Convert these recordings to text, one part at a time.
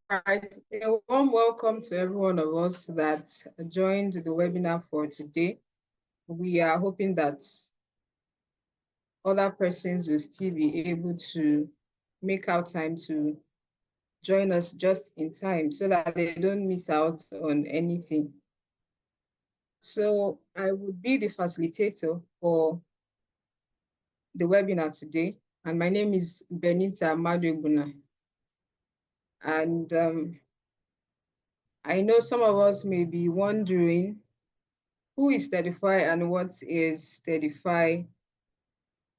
right, a warm welcome to every one of us that joined the webinar for today. We are hoping that other persons will still be able to make out time to join us just in time so that they don't miss out on anything. So I would be the facilitator for the webinar today, and my name is Benita Maduguna. And I know some of us may be wondering who is Stedify and what is Stedify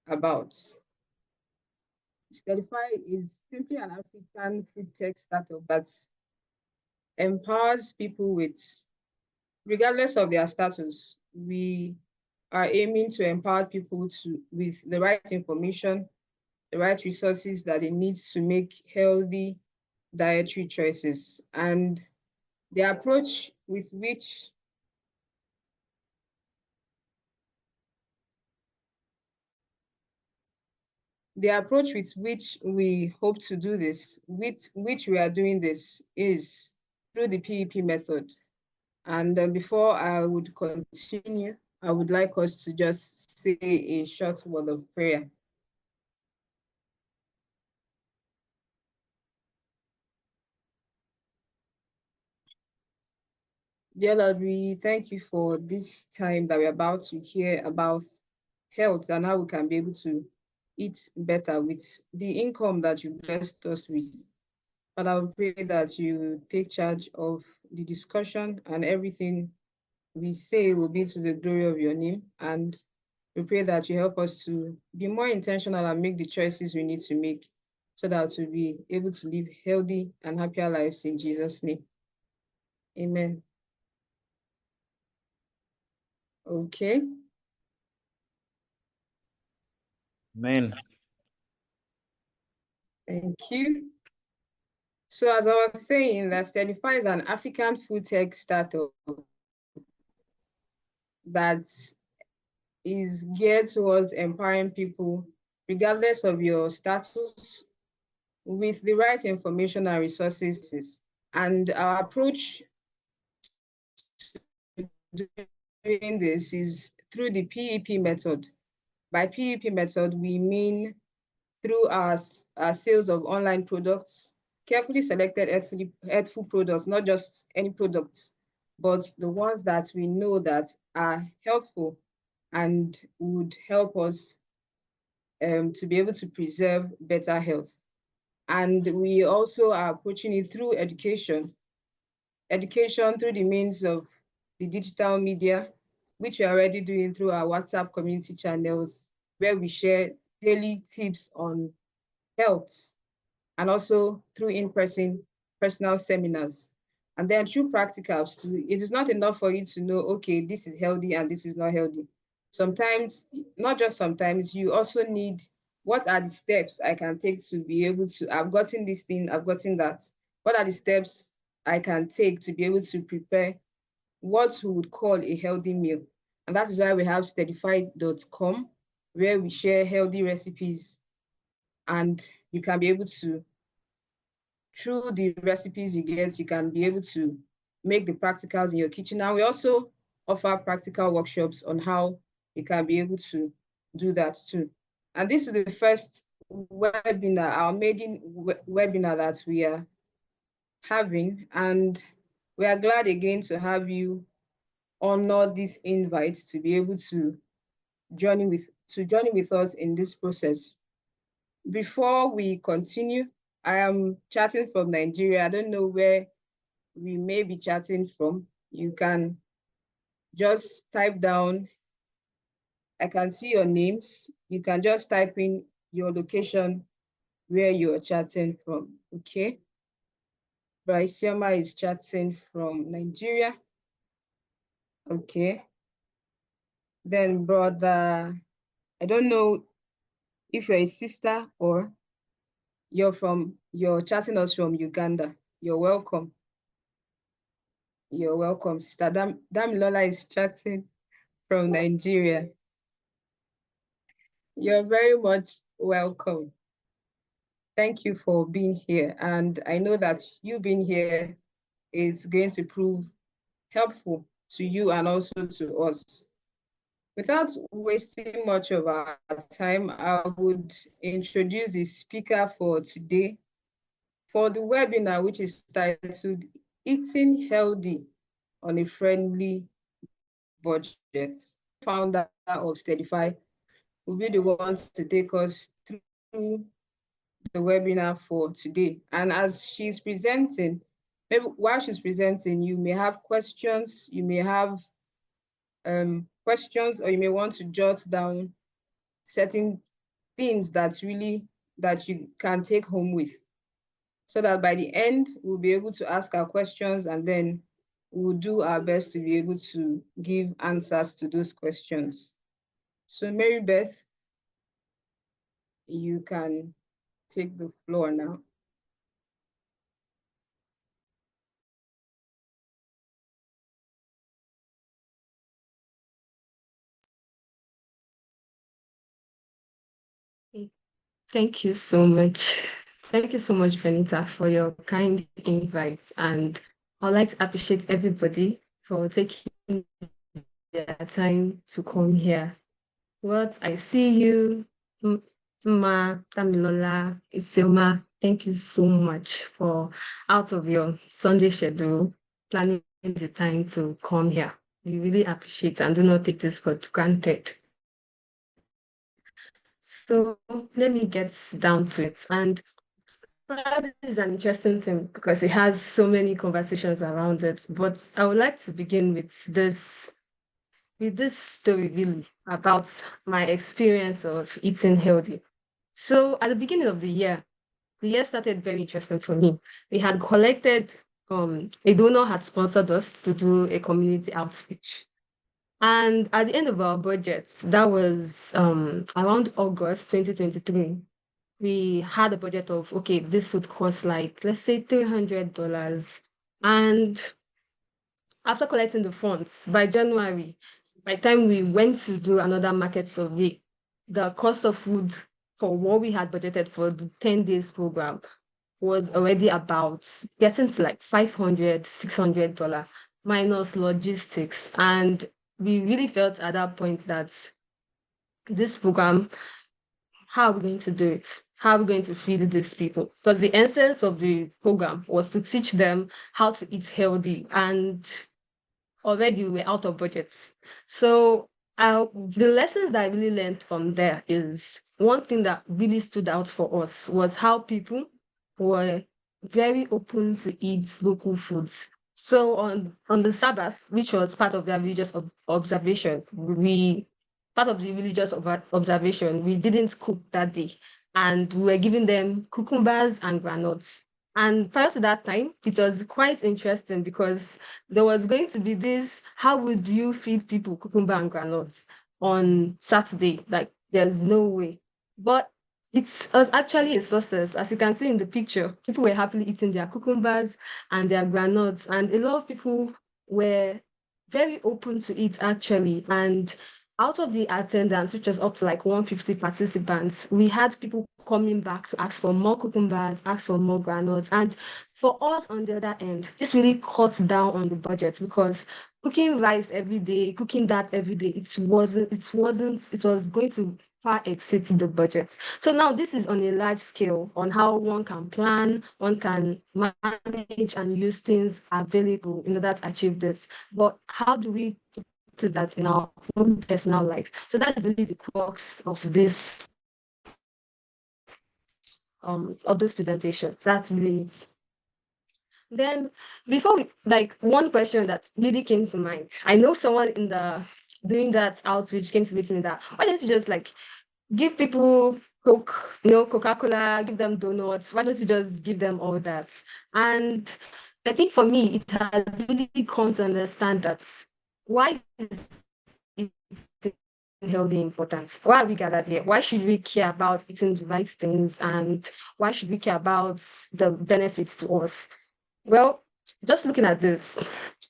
about. Stedify is simply an African food tech startup that empowers people with, regardless of their status, we are aiming to empower people with the right information, the right resources that they need to make healthy dietary choices. And the approach with which we hope to do this, with which we are doing this, is through the PEP method. And before I would continue, I would like us to just say a short word of prayer. Dear Lord, we thank you for this time that we're about to hear about health and how we can be able to eat better with the income that you blessed us with. But I would pray that you take charge of the discussion, and everything we say will be to the glory of your name. And we pray that you help us to be more intentional and make the choices we need to make so that we'll be able to live healthy and happier lives in Jesus' name. Amen. Okay. Amen. Thank you. So as I was saying, that Stedify is an African food tech startup that is geared towards empowering people, regardless of your status, with the right information and resources. And our approach to doing this is through the PEP method. By PEP method, we mean through our sales of online products, carefully selected healthful products, not just any products, but the ones that we know that are helpful and would help us to be able to preserve better health. And we also are approaching it through education through the means of the digital media, which we are already doing through our WhatsApp community channels, where we share daily tips on health, and also through in-person personal seminars. And then through practicals too. It is not enough for you to know, okay, this is healthy and this is not healthy. Sometimes, not just sometimes, you also need, what are the steps I can take to be able to, I've gotten this thing, I've gotten that. What are the steps I can take to be able to prepare what we would call a healthy meal? And that is why we have stedify.com, where we share healthy recipes, and you can be able to, through the recipes you get, you can be able to make the practicals in your kitchen. Now, we also offer practical workshops on how you can be able to do that too. And this is the first webinar, our maiden webinar that we are having. And we are glad again to have you honor this invite to be able to join with us in this process. Before we continue, I am chatting from Nigeria. I don't know where we may be chatting from. You can just type down, I can see your names. You can just type in your location where you're chatting from, okay? Bryce Yoma is chatting from Nigeria. Okay. Then brother, I don't know if you're a sister or you're chatting us from Uganda. You're welcome. You're welcome. Sister Damilola is chatting from Nigeria. You're very much welcome. thank you for being here. And I know that you being here is going to prove helpful to you and also to us. Without wasting much of our time, I would introduce the speaker for today for the webinar, which is titled Eating Healthy on a Friendly Budget. Founder of Stedify will be the ones to take us through the webinar for today. And as she's presenting, maybe while she's presenting, you may have questions, you may have questions, or you may want to jot down certain things that you can take home with, so that by the end we'll be able to ask our questions, and then we'll do our best to be able to give answers to those questions. So Mary Beth, you can take the floor now. Thank you so much. Thank you so much, Benita, for your kind invite. And I'd like to appreciate everybody for taking their time to come here. What I see you, Ma, Tamilola, Isioma, thank you so much for out of your Sunday schedule, planning the time to come here. We really appreciate and do not take this for granted. So let me get down to it. And that is an interesting thing because it has so many conversations around it. But I would like to begin with this story really about my experience of eating healthy. So at the beginning of the year started very interesting for me. We had collected a donor had sponsored us to do a community outreach. And at the end of our budget, that was around August 2023, we had a budget of, okay, this would cost like, let's say $300. And after collecting the funds, by January, by the time we went to do another market survey, the cost of food for what we had budgeted for the 10 days program was already about getting to like $500, $600 minus logistics. And we really felt at that point that this program, how are we going to do it? How are we going to feed these people? Because the essence of the program was to teach them how to eat healthy, and already we were out of budgets. So the lessons that I really learned from there is one thing that really stood out for us was how people were very open to eat local foods. So on the Sabbath, which was part of their religious observation, part of the religious observation, we didn't cook that day, and we were giving them cucumbers and granuts. And prior to that time, it was quite interesting because there was going to be this, how would you feed people cucumber and granuts on Saturday? Like, there's no way. But it was actually a success. As you can see in the picture, people were happily eating their cucumbers and their granuts, and a lot of people were very open to it actually. And out of the attendance, which was up to like 150 participants, we had people coming back to ask for more cucumbers, ask for more granules. And for us on the other end, this really cut down on the budget because cooking rice every day, cooking that every day, it was going to far exceed the budget. So now this is on a large scale on how one can plan, one can manage and use things available in order to achieve this. But how do we practice that in our own personal life? So that is really the crux of this presentation. That's really it. Then before we, like, one question that really came to mind. I know someone in the doing that outreach came to me telling that, why don't you just like give people Coke, Coca-Cola, give them donuts. Why don't you just give them all that? And I think for me, it has really come to understand that why is eating healthy important? Why are we gathered here? Why should we care about eating the right things? And why should we care about the benefits to us? Well, just looking at this,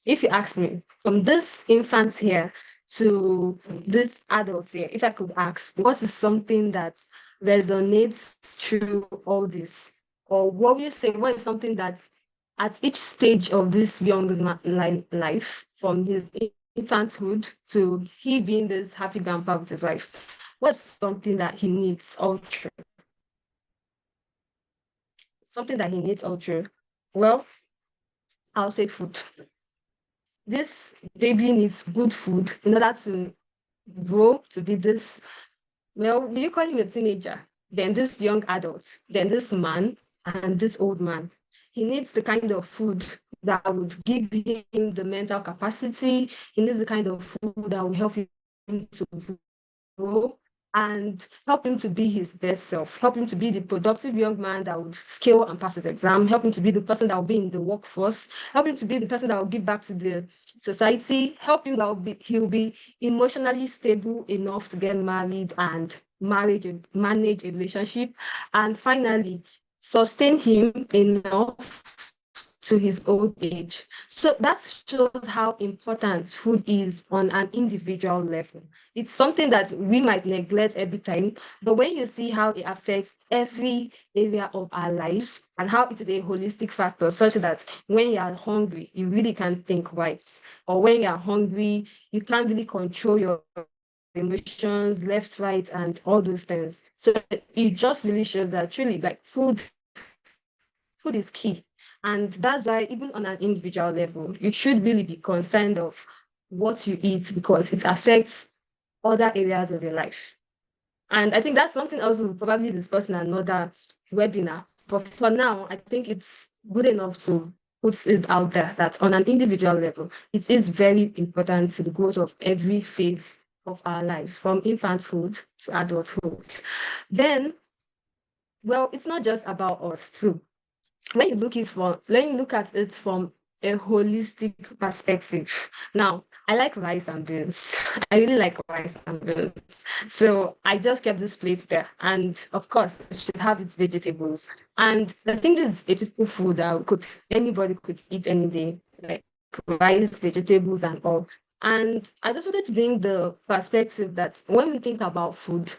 if you ask me, from this infants here to this adults here, if I could ask, what is something that resonates through all this? Or what will you say, what is something that at each stage of this young life, from his infanthood to he being this happy grandpa with his wife, what's something that he needs all through? Something that he needs all through. Well, I'll say food. This baby needs good food in order to grow to be this, well, will you call him a teenager? Then this young adult, then this man, and this old man. He needs the kind of food that would give him the mental capacity. He needs the kind of food that will help him to grow and help him to be his best self, help him to be the productive young man that would scale and pass his exam, help him to be the person that will be in the workforce, help him to be the person that will give back to the society, help him that he'll be emotionally stable enough to get married and manage a relationship, and finally sustain him enough to his old age. So that shows how important food is on an individual level. It's something that we might neglect every time, but when you see how it affects every area of our lives and how it is a holistic factor, such that when you are hungry, you really can't think right, or when you are hungry, you can't really control your emotions left, right, and all those things. So it just really shows that truly, like, food is key. And that's why, even on an individual level, you should really be concerned of what you eat, because it affects other areas of your life. And I think that's something else we'll probably discuss in another webinar. But for now, I think it's good enough to put it out there that on an individual level, it is very important to the growth of every phase of our life, from infanthood to adulthood. Then, well, it's not just about us too. When you look at it from a holistic perspective. Now, I like rice and beans. I really like rice and beans. So I just kept this plate there. And of course, it should have its vegetables. And I think this is a typical food that anybody could eat any day, like rice, vegetables, and all. And I just wanted to bring the perspective that when we think about food,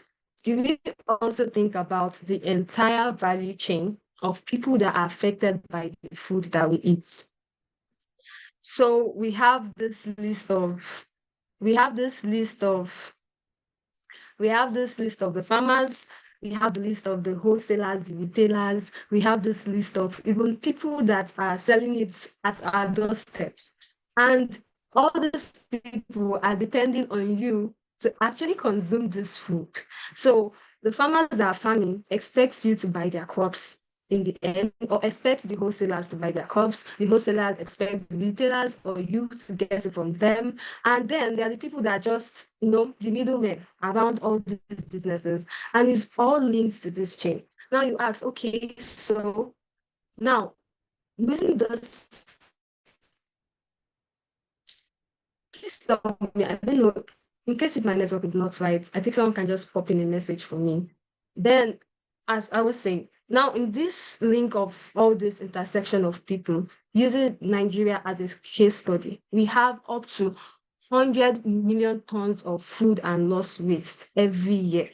do we also think about the entire value chain of people that are affected by the food that we eat? So we have this list of the farmers, we have the list of the wholesalers, the retailers, we have this list of even people that are selling it at our doorstep. And all these people are depending on you to actually consume this food. So the farmers that are farming expect you to buy their crops in the end, or expect the wholesalers to buy their crops. The wholesalers expect the retailers or you to get it from them. And then there are the people that just, the middlemen around all these businesses. And it's all linked to this chain. Now you ask, okay, so now using this, please stop me. I don't know. In case if my network is not right, I think someone can just pop in a message for me. Then, as I was saying, now in this link of all this intersection of people, using Nigeria as a case study, we have up to 100 million tons of food and loss waste every year.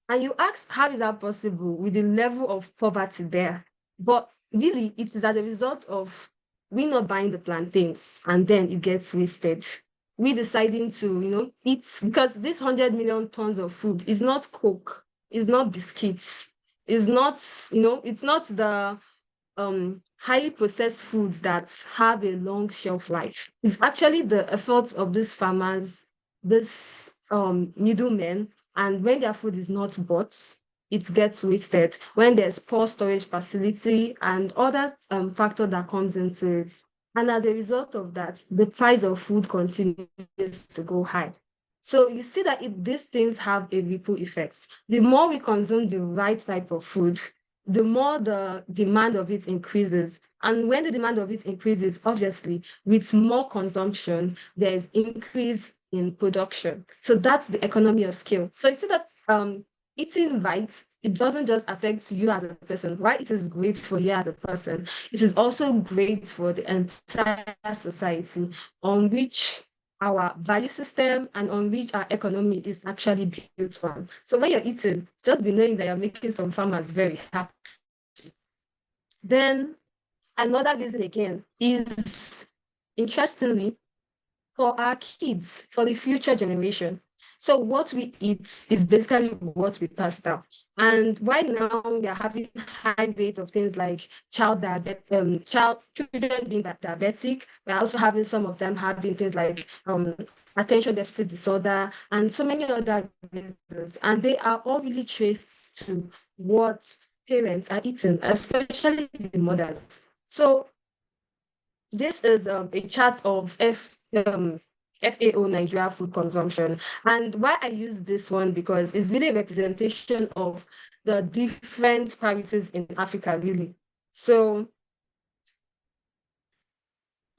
And you ask, how is that possible with the level of poverty there? But really, it is as a result of we not buying the plantains and then it gets wasted. We deciding to, eat, because this 100 million tons of food is not Coke, is not biscuits, is not, it's not the highly processed foods that have a long shelf life. It's actually the efforts of these farmers, this middlemen, and when their food is not bought, it gets wasted. When there's poor storage facility and other factor that comes into it. And as a result of that, the price of food continues to go high. So you see that if these things have a ripple effect, the more we consume the right type of food, the more the demand of it increases. And when the demand of it increases, obviously, with more consumption, there's increase in production. So that's the economy of scale. So you see that eating right, it doesn't just affect you as a person, right? It is great for you as a person. It is also great for the entire society on which our value system and on which our economy is actually built on. So when you're eating, just be knowing that you're making some farmers very happy. Then another reason again is, interestingly, for our kids, for the future generation. So what we eat is basically what we pass down. And right now we are having high rates of things like children being diabetic. We're also having some of them having things like attention deficit disorder and so many other reasons. And they are all really traced to what parents are eating, especially the mothers. So this is a chart of FAO Nigeria food consumption. And why I use this one, because it's really a representation of the different priorities in Africa, really. So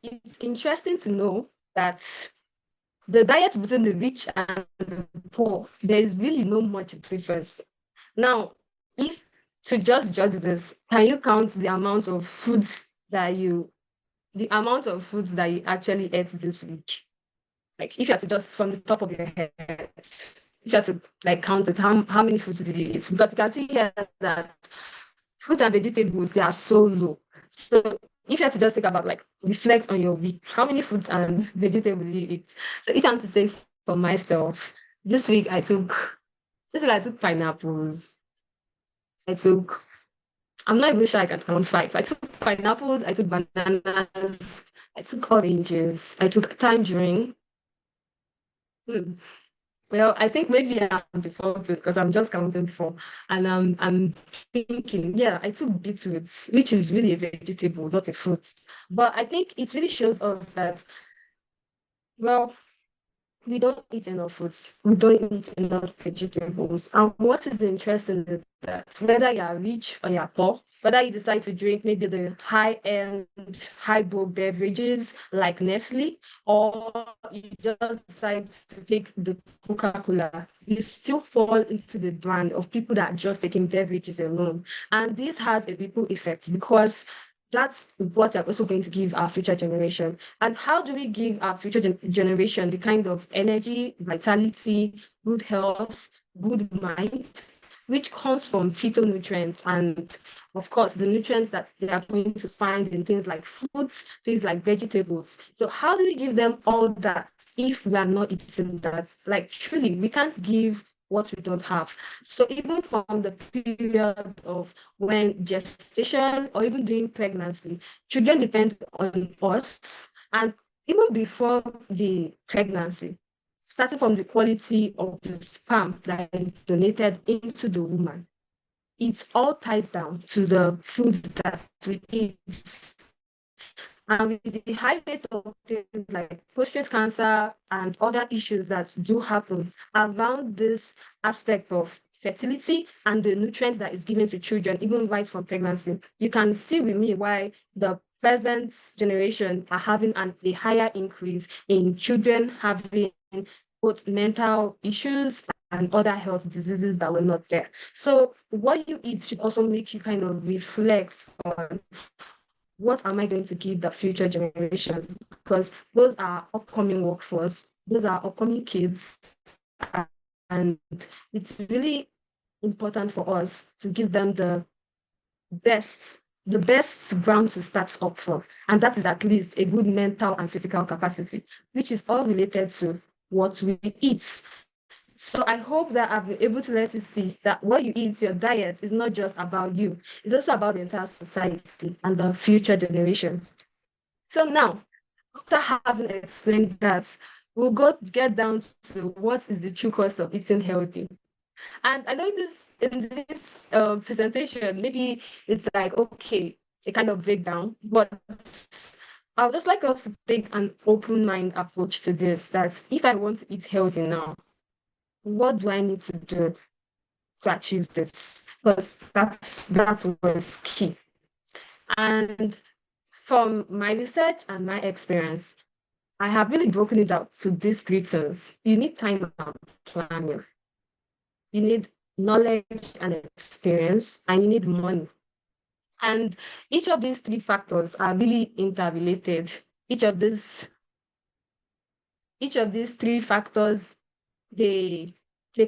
it's interesting to know that the diet between the rich and the poor, there is really no much difference. Now, if to just judge this, can you count the amount of foods that you actually ate this week? Like if you had to just from the top of your head, if you had to like count it, how many foods did you eat? Because you can see here that fruit and vegetables, they are so low. So if you had to just think about like reflect on your week, how many fruits and vegetables did you eat? So if I'm to say for myself, this week I took pineapples. I took I'm not even sure I can count five. I took pineapples, I took bananas, I took oranges, I took tangerine. Hmm. Well, I think maybe I'm defaulting because I'm just counting four. And I'm thinking, yeah, I took beetroots, which is really a vegetable, not a fruit. But I think it really shows us that, well, we don't eat enough fruits. We don't eat enough vegetables. And what is interesting is that whether you are rich or you're poor, whether you decide to drink maybe the high-end, high-brow beverages like Nestle, or you just decide to take the Coca-Cola, you still fall into the brand of people that are just taking beverages alone. And this has a ripple effect because that's what we're also going to give our future generation. And how do we give our future generation the kind of energy, vitality, good health, good mind, which comes from phytonutrients and, of course, the nutrients that they are going to find in things like fruits, things like vegetables. So how do we give them all that if we are not eating that? Like, truly, we can't give what we don't have. So even from the period of when gestation or even during pregnancy, children depend on us. And even before the pregnancy, starting from the quality of the sperm that is donated into the woman, it all ties down to the foods that we eat. And with the high rate of things like prostate cancer and other issues that do happen around this aspect of fertility and the nutrients that is given to children, even right from pregnancy, you can see with me why the present generation are having a higher increase in children having both mental issues and other health diseases that were not there. So what you eat should also make you kind of reflect on what am I going to give the future generations? Because those are upcoming workforce, those are upcoming kids, and it's really important for us to give them best, the best ground to start up from. And that is at least a good mental and physical capacity, which is all related to what we eat. So I hope that I've been able to let you see that what you eat, your diet, is not just about you. It's also about the entire society and the future generation. So now, after having explained that, we'll get down to what is the true cost of eating healthy. And I know in this presentation, maybe it's like, okay, a kind of breakdown, but I would just like us to take an open mind approach to this, that if I want to eat healthy now, what do I need to do to achieve this? Because that's what's key. And from my research and my experience, I have really broken it down to these three things. You need time and planning. You need knowledge and experience, and you need money. And each of these three factors are really interrelated. Each of these each of these three factors, they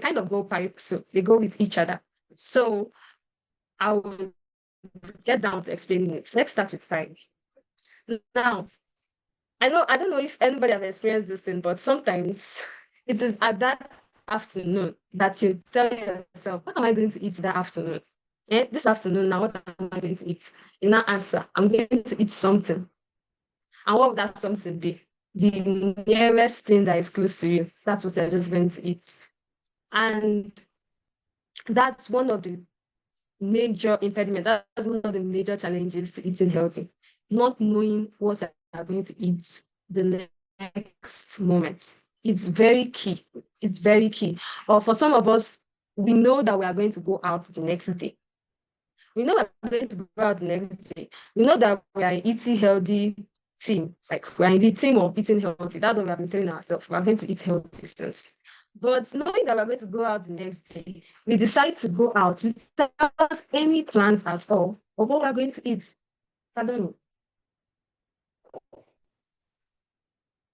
kind of go so they go with each other. So I will get down to explaining it. Let's start with time. Now, I don't know if anybody have experienced this thing, but sometimes it is at that afternoon that you tell yourself, what am I going to eat that afternoon? This afternoon, now what am I going to eat? In that answer, I'm going to eat something. And what would that something be? The nearest thing that is close to you. That's what you're just going to eat. And that's one of the major impediment. That's one of the major challenges to eating healthy. Not knowing what you are going to eat the next moment. It's very key. It's very key. Or for some of us, we know that we are going to go out the next day. We know we're going to go out the next day. We know that we are eating healthy team. Like we're in the team of eating healthy. That's what we have been telling ourselves. We're going to eat healthy since. But knowing that we're going to go out the next day, we decide to go out without any plans at all of what we're going to eat. I don't know.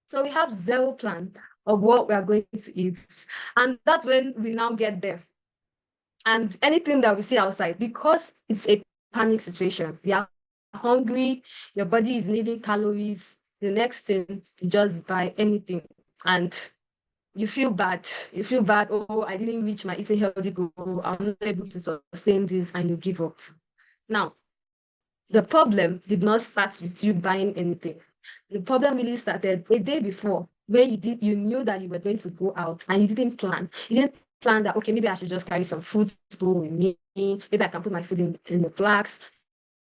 So we have zero plan of what we are going to eat. And that's when we now get there. And anything that we see outside, because it's a panic situation, you are hungry, your body is needing calories, the next thing, you just buy anything. And you feel bad. You feel bad. Oh, I didn't reach my eating healthy goal. I'm not able to sustain this, and you give up. Now, the problem did not start with you buying anything. The problem really started a day before, where you knew that you were going to go out and you didn't plan. You didn't plan that, okay, maybe I should just carry some food to go with me. Maybe I can put my food in the flask.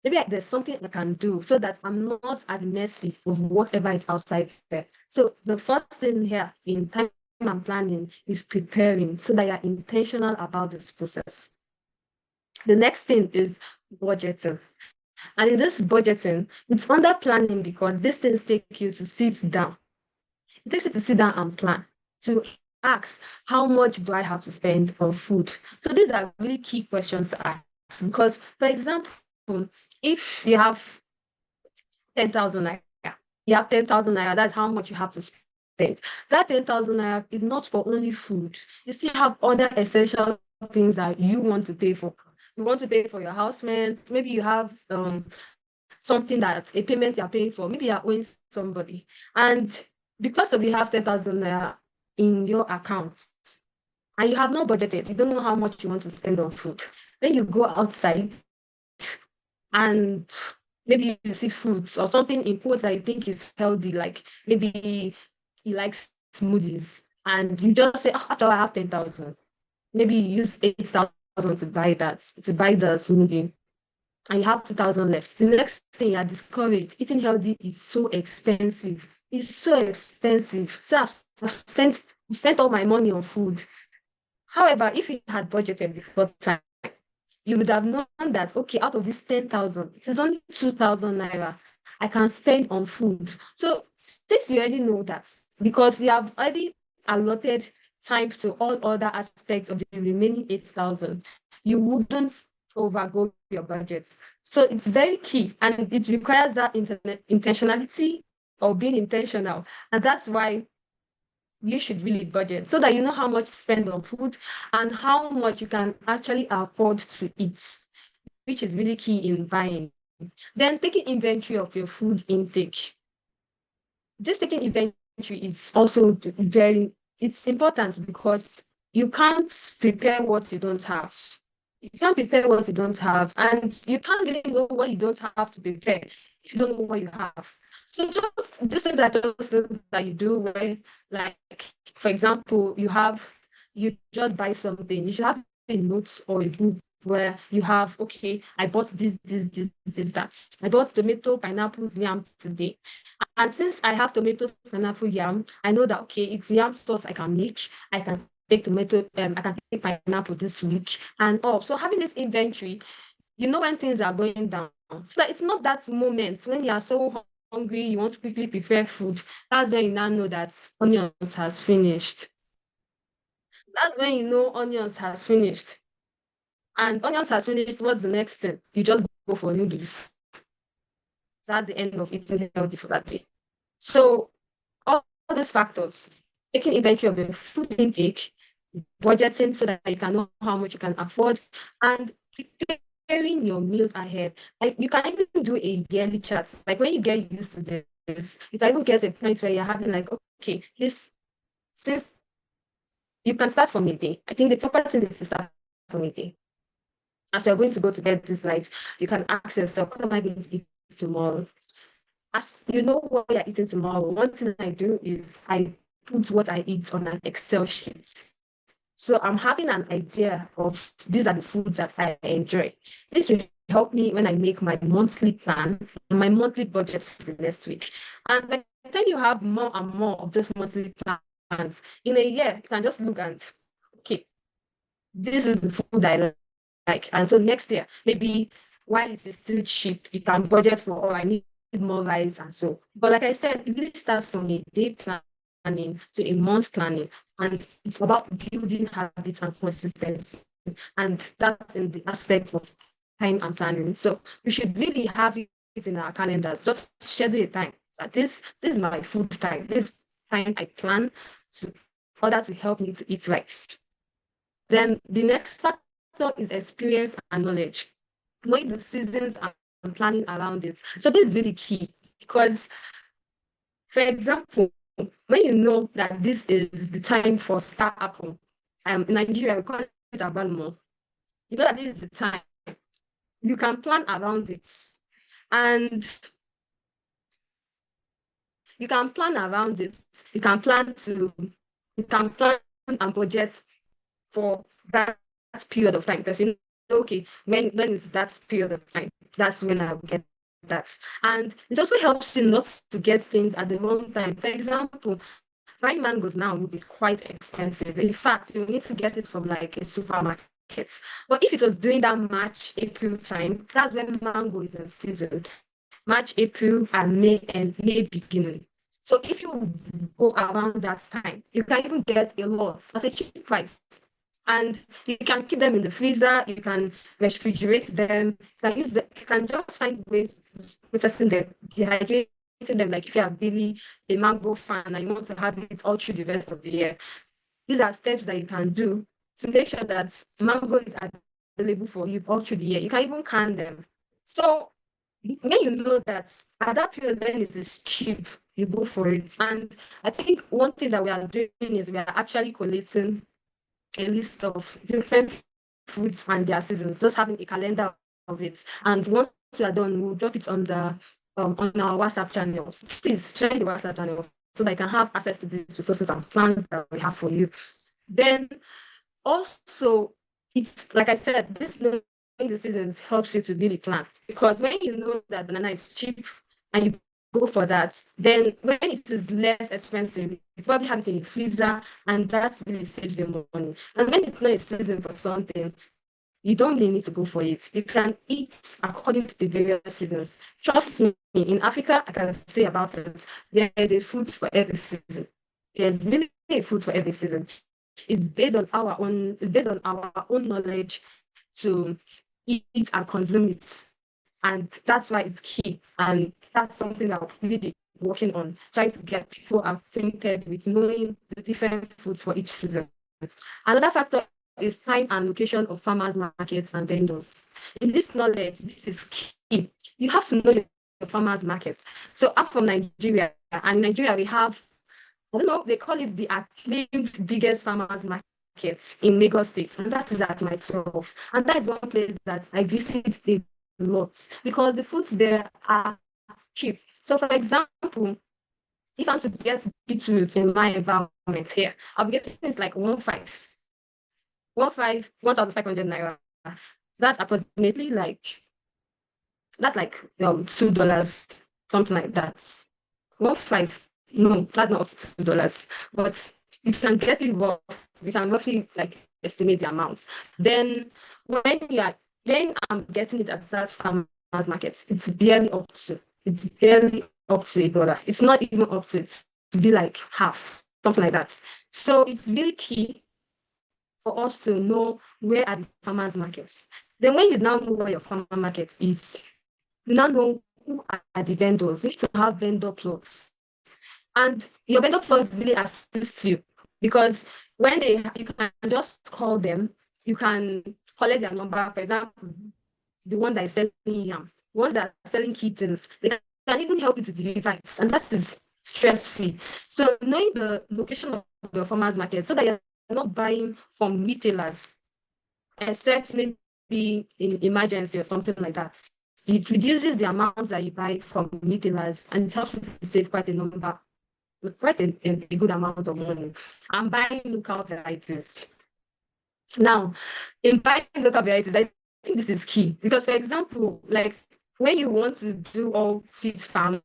Maybe there's something I can do so that I'm not at the mercy of whatever is outside there. So the first thing here in time and planning is preparing so that you're intentional about this process. The next thing is budgeting. And in this budgeting, it's under planning because these things take you to sit down. It takes you to sit down and plan, to ask, how much do I have to spend on food? So these are really key questions to ask because, for example, if you have 10,000 naira, you have 10,000 naira, that's how much you have to spend. That 10,000 naira is not for only food. You still have other essential things that you want to pay for. You want to pay for your house rent. Maybe you have something that a payment you're paying for. Maybe you're owing somebody. And because of you have 10,000 naira in your account and you have not budgeted, you don't know how much you want to spend on food. When you go outside and maybe you see fruits or something in quotes that you think is healthy, like maybe you like smoothies, and you just say, oh, I thought I have 10,000. Maybe you use 8,000 to buy the smoothie, and you have 2,000 left. The next thing you're discouraged, eating healthy is so expensive. It's so expensive. So I've spent all my money on food. However, if you had budgeted before time, you would have known that, okay, out of this 10,000, it is only 2,000 naira I can spend on food. So since you already know that, because you have already allotted time to all other aspects of the remaining 8,000, you wouldn't overgo your budget. So it's very key, and it requires that intentionality or being intentional. And that's why you should really budget so that you know how much to spend on food and how much you can actually afford to eat, which is really key in buying. Then taking inventory of your food intake. Just taking inventory is also it's important because you can't prepare what you don't have. You can't prepare what you don't have, and you can't really know what you don't have to prepare if you don't know what you have. So just these things are just things that you do when, like, for example, you just buy something. You should have a note or a book where you have, okay, I bought this, that. I bought tomato, pineapples, yam today. And since I have tomatoes, pineapple, yam, I know that, okay, it's yam sauce I can make. I can take tomato, I can take pineapple this week. And so having this inventory, you know when things are going down. So that it's not that moment when you are so hungry, you want to quickly prepare food. That's when you now know that onions has finished. That's when you know onions has finished. And onions has finished, what's the next thing? You just go for noodles. That's the end of eating healthy for that day. So all these factors, taking inventory of your food intake, budgeting so that you can know how much you can afford, and preparing your meals ahead. Like you can even do a yearly chart. Like when you get used to this, you can even get to a point where you're having like, okay, this since you can start from a day. I think the proper thing is to start from a day. As you're going to go to bed this night, you can ask yourself, what am I going to eat tomorrow? As you know what you're eating tomorrow, one thing I do is I put what I eat on an Excel sheet. So I'm having an idea of these are the foods that I enjoy. This will help me when I make my monthly plan, my monthly budget for the next week. And by the time you have more and more of those monthly plans, in a year, you can just look and, okay, this is the food I like. And so next year, maybe while it is still cheap, you can budget for, oh, I need more rice and so. But like I said, it really starts from a day planning to a month planning. And it's about building habits and consistency. And that's in the aspect of time and planning. So we should really have it in our calendars. Just schedule a time. That this is my food time. This time I plan to order to help me to eat right. Then the next factor is experience and knowledge. Knowing the seasons and planning around it. So this is really key because, for example, when you know that this is the time for star apple, in Nigeria we call it abalmo. You know that this is the time. You can plan around it, and you can plan around it. You can plan to, you can plan and budget for that period of time because you know, okay, when it's that period of time, that's when I will get that. And it also helps you not to get things at the wrong time. For example, buying mangoes now will be quite expensive. In fact, you need to get it from like a supermarket. But if it was during that March, April time, that's when mango is in season. March, April, and May beginning. So if you go around that time, you can even get a lot at a cheap price. And you can keep them in the freezer, you can refrigerate them, you can use them, you can just find ways of processing them, dehydrating them, like if you are really a mango fan and you want to have it all through the rest of the year. These are steps that you can do to make sure that mango is available for you all through the year. You can even can them. So when you know that at that period when it is cheap, you go for it. And I think one thing that we are doing is we are actually collating a list of different foods and their seasons, just having a calendar of it. And once we are done, we'll drop it on our WhatsApp channel. Please join the WhatsApp channel so that you can have access to these resources and plans that we have for you. Then also, it's like I said, this knowing the seasons helps you to really plan because when you know that banana is cheap and you go for that, then when it is less expensive, you probably have it in the freezer and that really saves you money. And when it's not a season for something, you don't really need to go for it. You can eat according to the various seasons. Trust me, in Africa, I can say about it, there is a food for every season. There's really a food for every season. It's based on our own knowledge to eat and consume it. And that's why it's key. And that's something that we're really working on, trying to get people acquainted with knowing the different foods for each season. Another factor is time and location of farmers markets and vendors. In this knowledge, this is key. You have to know your farmers markets. So I'm from Nigeria, and in Nigeria we have, I don't know, they call it the acclaimed biggest farmers market in Lagos State, and that is at my 12. And that is one place that I visit a lot because the foods there are cheap. So, for example, if I'm to get beetroot in my environment here, I'll be getting it like 1,500 naira. That's approximately like $2, something like that. 1,500. No, that's not $2, but you can get it rough. You can roughly like estimate the amount. Then when I'm getting it at that farmers market, it's barely up to $1. It's not even up to it to be like half, something like that. So it's really key for us to know where are the farmers markets. Then when you now know where your farmer market is, you now know who are the vendors. You need to have vendor plots. And your vendor plus really assists you because you can just call them, you can collect their number. For example, the one that is selling yam, ones that are selling kittens, they can even help you to deliver it, and that is stress-free. So knowing the location of your farmers market so that you're not buying from retailers, except maybe in emergency or something like that. It reduces the amount that you buy from retailers and it helps you to save quite a good amount of money. I'm buying local varieties. Now, in buying local varieties, I think this is key because, for example, like when you want to do all feed farm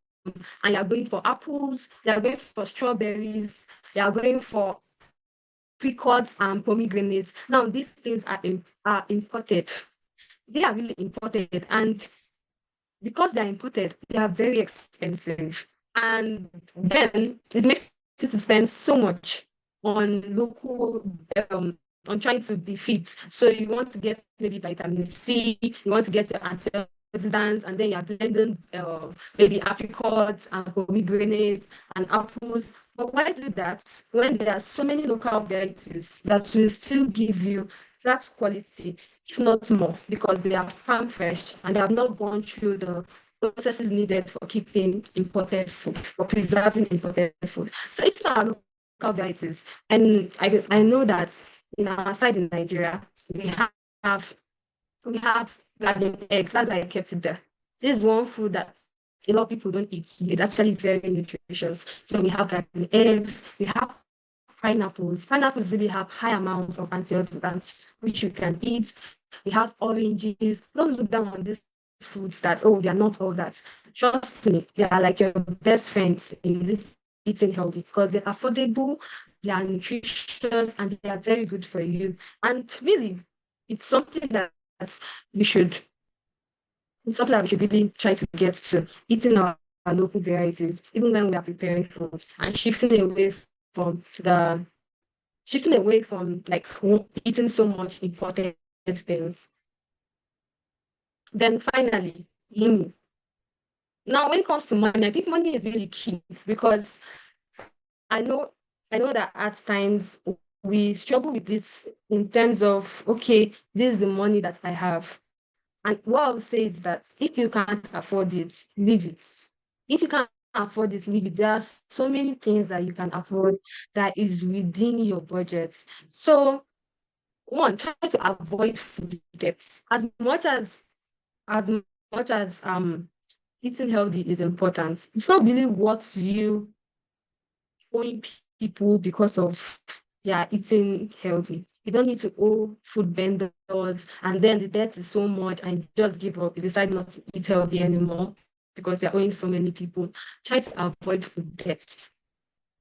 and you're going for apples, you're going for strawberries, you're going for apricots and pomegranates. Now, these things are imported. They are really imported, and because they're imported, they are very expensive. And then it makes you to spend so much on local on trying to be fit. So you want to get maybe vitamin C, you want to get your antioxidants, and then you're blending maybe apricots and pomegranates and apples. But why do that when there are so many local varieties that will still give you that quality, if not more, because they are farm fresh and they have not gone through the processes needed for keeping imported food, for preserving imported food. So it's our local varieties. And I know that in our side in Nigeria, have we have like eggs. That's why I kept it there. This is one food that a lot of people don't eat. It's actually very nutritious. So we have like eggs, we have pineapples. Pineapples really have high amounts of antioxidants, which you can eat. We have oranges. Don't look down on these foods that, oh, they are not all that. Trust me, they are like your best friends in this eating healthy because they're affordable, they are nutritious, and they are very good for you. And really, it's something that we should it's something that we should really try to get to eating our local varieties, even when we are preparing food and from the shifting away from like eating so much imported things. Then finally, money. Now, when it comes to money, I think money is really key because I know I know that at times we struggle with this in terms of okay, this is the money that I have. And what I would say is that if you can't afford it, leave it. If you can't afford it, leave it. There are so many things that you can afford that is within your budget. So one, try to avoid food debts as much as eating healthy is important. It's not really what you owing people because of eating healthy. You don't need to owe food vendors and then the debt is so much and you just give up. You decide not to eat healthy anymore because you're owing so many people. Try to avoid food debts.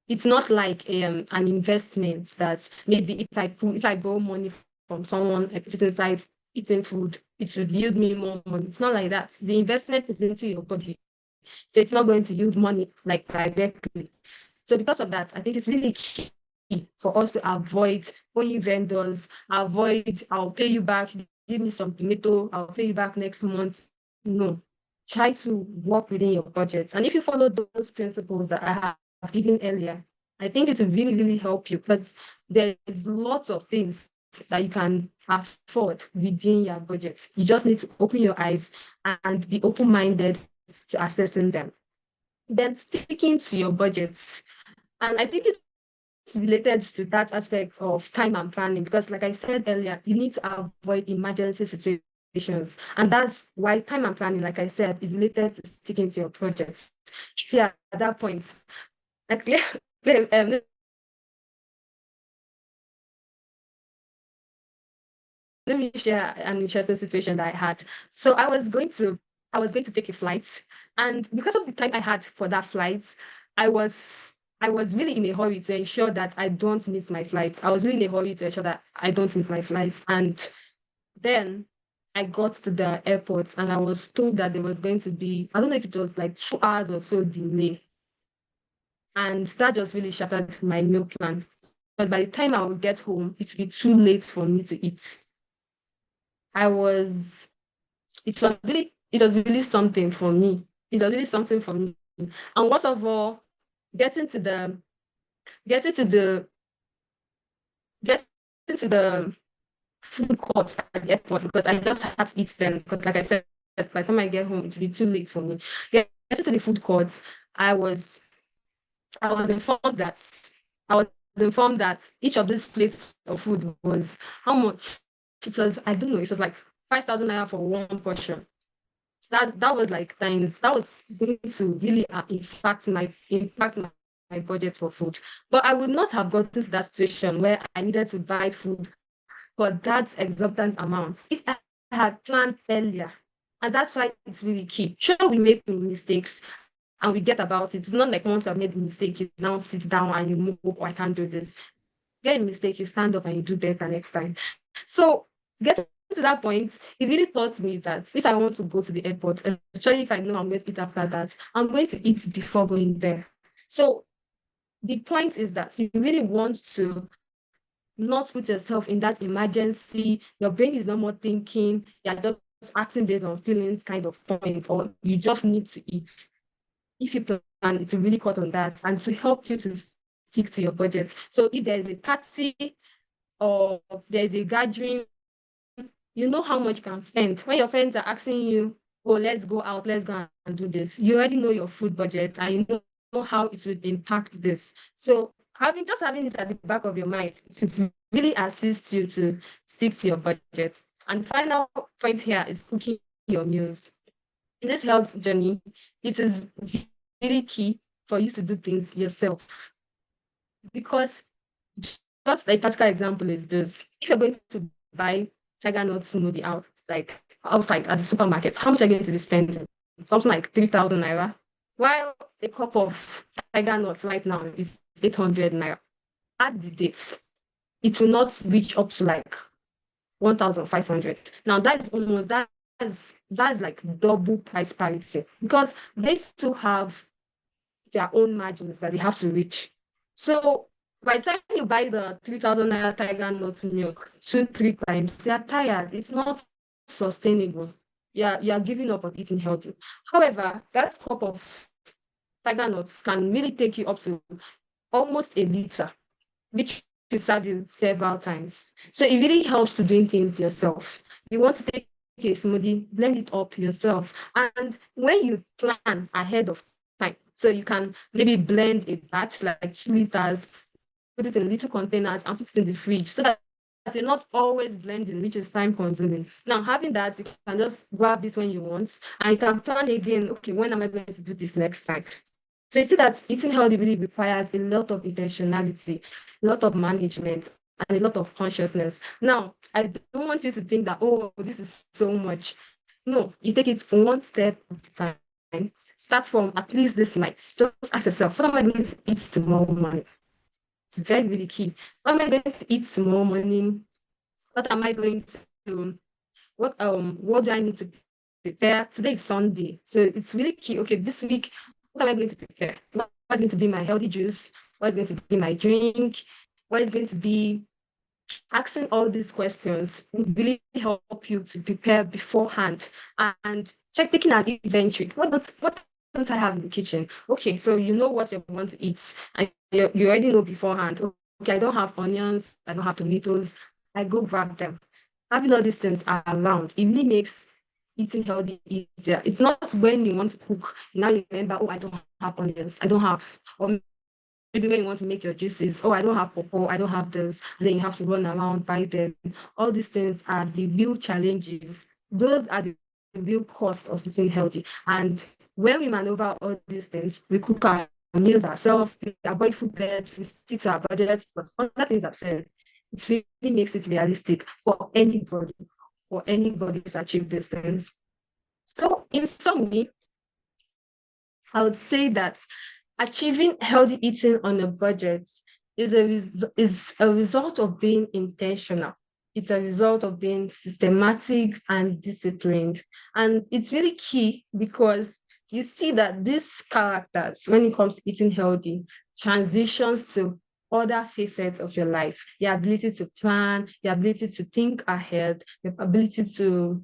It's not like an investment that maybe if I borrow money from someone, I put it inside eating food, it will yield me more money. It's not like that. The investment is into your body. So it's not going to yield money like directly. So because of that, I think it's really key for us to avoid owing vendors, avoid, I'll pay you back, give me some tomato, I'll pay you back next month. No, try to work within your budget. And if you follow those principles that I have given earlier, I think it will really, really help you because there's lots of things that you can afford within your budget. You just need to open your eyes and be open-minded to assessing them. Then sticking to your budgets. And I think it's related to that aspect of time and planning because, like I said earlier, you need to avoid emergency situations. And that's why time and planning, like I said, is related to sticking to your projects. If you're at that point, like, let me share an interesting situation that I had. So I was going to take a flight, and because of the time I had for that flight, I was I was really in a hurry to ensure that I don't miss my flight. I was really in a hurry to ensure that I don't miss my flight. And then I got to the airport and I was told that there was going to be, I don't know if it was like 2 hours or so delay. And that just really shattered my meal plan. Because by the time I would get home, it would be too late for me to eat. I was, it was really something for me. It was really something for me. And worst of all, getting to the getting to the getting to the food courts at the airport, because I just had to eat them, because like I said, by the time I get home, it will be too late for me. Getting to the food courts, I was I was informed that I was informed that each of these plates of food was how much? It was, I don't know, it was like 5,000 naira for one portion. That was like times, that was going to really impact my budget for food. But I would not have gotten to that situation where I needed to buy food for that exorbitant amount if I had planned earlier. And that's why it's really key. Sure, we make mistakes and we get about it. It's not like once I've made a mistake, you now sit down and you move, oh, I can't do this. Get a mistake, you stand up and you do better next time. So getting to that point, it really taught me that if I want to go to the airport, especially if I know I'm going to eat after that, I'm going to eat before going there. So the point is that you really want to not put yourself in that emergency. Your brain is no more thinking, you're just acting based on feelings kind of point, or you just need to eat. If you plan, to really cut on that and to help you to stick to your budget. So if there's a party or there's a gathering, you know how much you can spend. When your friends are asking you, oh, let's go out, let's go and do this, you already know your food budget and you know how it would impact this. So having it at the back of your mind, it really assists you to stick to your budget. And the final point here is cooking your meals. In this health journey, it is really key for you to do things yourself. Because just a practical example is this: if you're going to buy tiger nut smoothie like outside at the supermarket, how much are you going to be spending? Something like 3,000 naira. While a cup of tiger nuts right now is 800 naira. At the dates, it will not reach up to like 1,500. Now that's like double price parity, because they still have their own margins that they have to reach. So by the time you buy the 3,000 naira tiger nut milk 2-3 times, you're tired. It's not sustainable. You're giving up on eating healthy. However, that cup of tiger nuts can really take you up to almost a liter, which will serve you several times. So it really helps to doing things yourself. You want to take a smoothie, blend it up yourself. And when you plan ahead of time, so you can maybe blend a batch like 2 liters, put it in little containers and put it in the fridge, so that you're not always blending, which is time consuming. Now, having that, you can just grab it when you want and you can plan again, okay, when am I going to do this next time? So you see that eating healthy really requires a lot of intentionality, a lot of management, and a lot of consciousness. Now, I don't want you to think that, oh, this is so much. No, you take it one step at a time. Start from at least this night. Just ask yourself, what am I going to eat tomorrow morning? It's very, really key. What am I going to eat tomorrow morning? What am I going to what do I need to prepare? Today is Sunday, so it's really key. Okay, this week, what am I going to prepare? What's going to be my healthy juice? What's going to be my drink? What is going to be? Asking all these questions will really help you to prepare beforehand and taking an inventory. What don't I have in the kitchen? Okay, so you know what you want to eat, and you already know beforehand. Okay, I don't have onions, I don't have tomatoes. I go grab them. Having all these things around, it really makes eating healthy easier. It's not when you want to cook, now you remember, oh, I don't have onions, I don't have, or maybe when you want to make your juices, oh, I don't have pawpaw, I don't have this, and then you have to run around, buy them. All these things are the real challenges. Those are the real cost of eating healthy. And when we maneuver all these things, we cook our meals ourselves, we avoid food debts, we stick to our budgets, but other things I've said, it really makes it realistic for anybody to achieve these things. So in summary, I would say that achieving healthy eating on a budget is a result of being intentional. It's a result of being systematic and disciplined. And it's really key because you see that these characters, when it comes to eating healthy, transitions to other facets of your life. Your ability to plan, your ability to think ahead, your ability to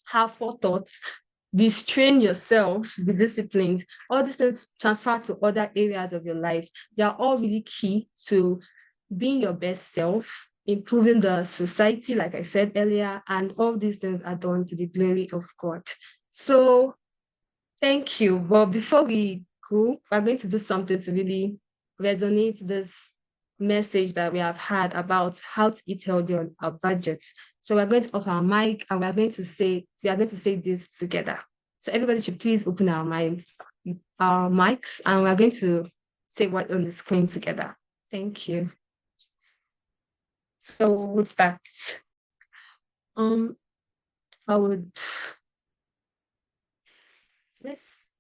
have forethoughts, restrain yourself, be disciplined. All these things transfer to other areas of your life. They are all really key to being your best self, improving the society, like I said earlier, and all these things are done to the glory of God. So thank you. But before we go, we're going to do something to really resonate this message that we have had about how to eat healthy on our budgets. So we're going to off our mic and we are going to say this together. So everybody should please open our mics, and we're going to say what on the screen together. Thank you. So with that, I would let's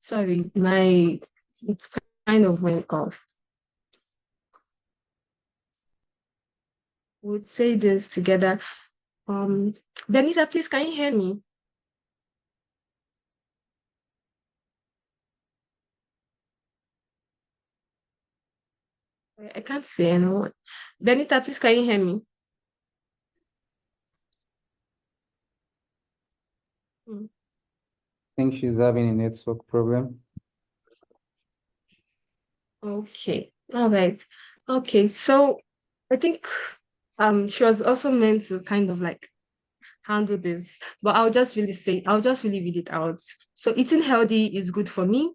sorry, it's kind of went off. Would say this together. Benita, please, can you hear me? I can't see anyone. Benita, please, can you hear me? I think she's having a network problem. Okay. All right. Okay. So I think she was also meant to kind of like handle this, but I'll just really read it out. So eating healthy is good for me,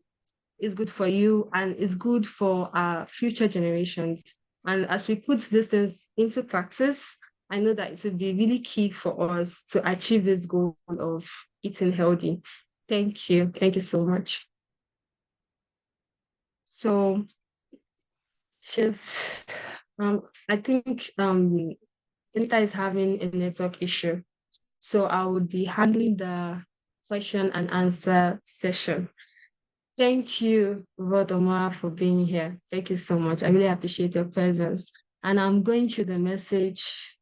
is good for you, and is good for our future generations. And as we put these things into practice, I know that it will be really key for us to achieve this goal of eating healthy. Thank you. Thank you so much. So she's I think Anita is having a network issue. So I would be handling the question and answer session. Thank you, Rodoma, for being here. Thank you so much. I really appreciate your presence. And I'm going through the message,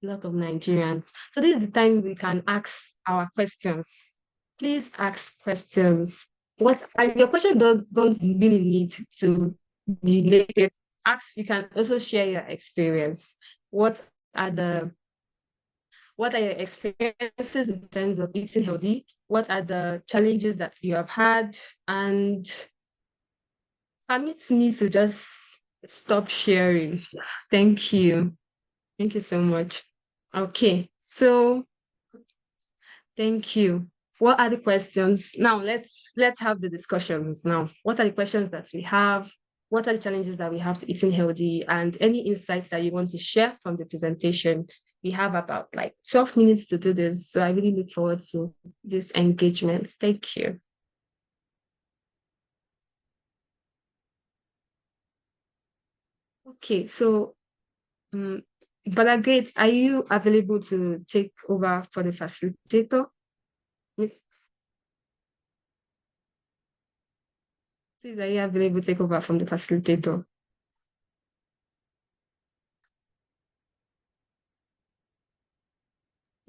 a lot of Nigerians. So this is the time we can ask our questions. Please ask questions. And your question don't really need to be related. Ask, you can also share your experience. What are the what are your experiences in terms of eating healthy? What are the challenges that you have had? And permit me to just stop sharing. Thank you. Thank you so much. Okay, so thank you. What are the questions? Now let's have the discussions now. What are the questions that we have? What are the challenges that we have to eating healthy, and any insights that you want to share from the presentation? We have about like 12 minutes to do this. So I really look forward to this engagement. Thank you. Okay, so but great, are you available to take over for the facilitator? Miss, please, are you available to take over from the facilitator?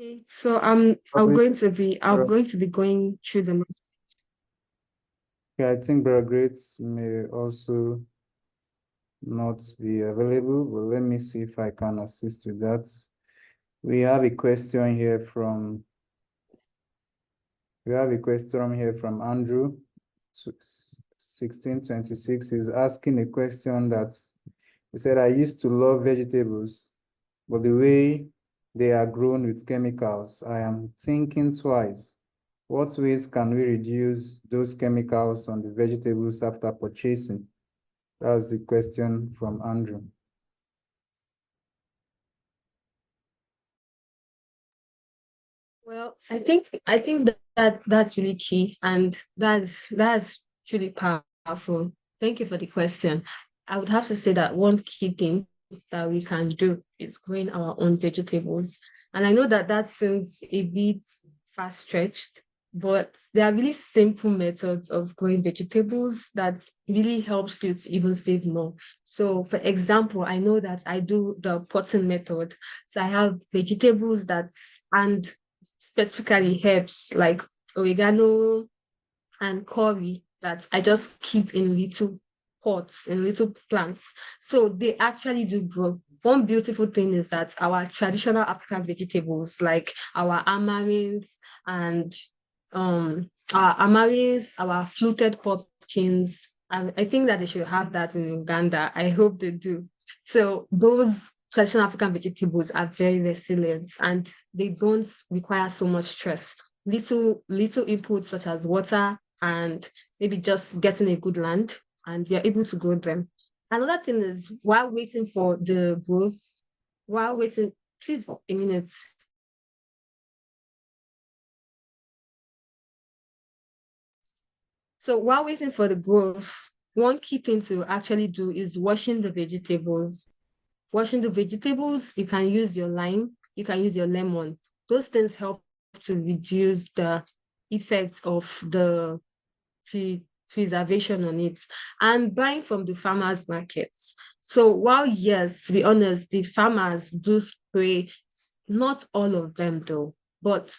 Okay, so I'm going to be going through the message. Yeah, I think Brother may also not be available, but let me see if I can assist with that. We have a question here from Andrew 1626. He's asking a question that he said, I used to love vegetables, but the way they are grown with chemicals, I am thinking twice. What ways can we reduce those chemicals on the vegetables after purchasing? That's the question from Andrew. Well, I think that's really key, and that's truly powerful. Thank you for the question. I would have to say that one key thing that we can do is growing our own vegetables. And I know that that seems a bit far-stretched, but there are really simple methods of growing vegetables that really helps you to even save more. So for example, I know that I do the potting method. So I have vegetables and specifically herbs like oregano and curry that I just keep in little pots, in little plants. So they actually do grow. One beautiful thing is that our traditional African vegetables, like our amaranth and our fluted pumpkins, I think that they should have that in Uganda. I hope they do. So those traditional African vegetables are very resilient and they don't require so much stress. Little inputs such as water and maybe just getting a good land, and you're able to grow them. Another thing is while waiting for the growth, while waiting, please a minute. So while waiting for the growth, one key thing to actually do is washing the vegetables. Washing the vegetables, you can use your lime, you can use your lemon. Those things help to reduce the effects of the preservation on it. And buying from the farmers markets. So while yes, to be honest, the farmers do spray, not all of them though, but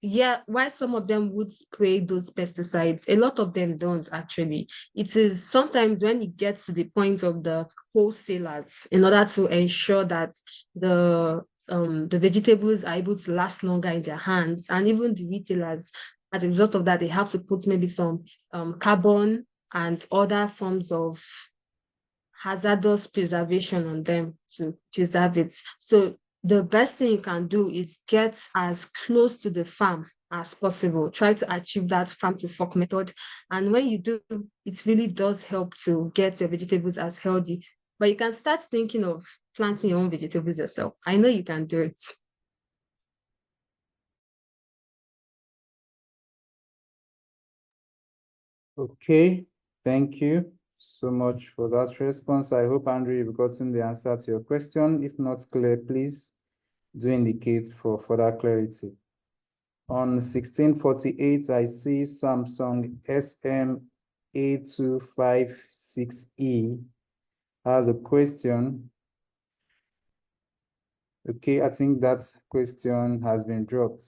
yeah, while some of them would spray those pesticides, a lot of them don't actually. It is sometimes when it gets to the point of the wholesalers, in order to ensure that the vegetables are able to last longer in their hands, and even the retailers, as a result of that, they have to put maybe some carbon and other forms of hazardous preservation on them to preserve it. So the best thing you can do is get as close to the farm as possible. Try to achieve that farm to fork method. And when you do, it really does help to get your vegetables as healthy. But you can start thinking of planting your own vegetables yourself. I know you can do it. Okay, thank you so much for that response. I hope, Andrew, you've gotten the answer to your question. If not clear, please do indicate for further clarity. On 1648, I see Samsung SM A256E has a question. Okay, I think that question has been dropped.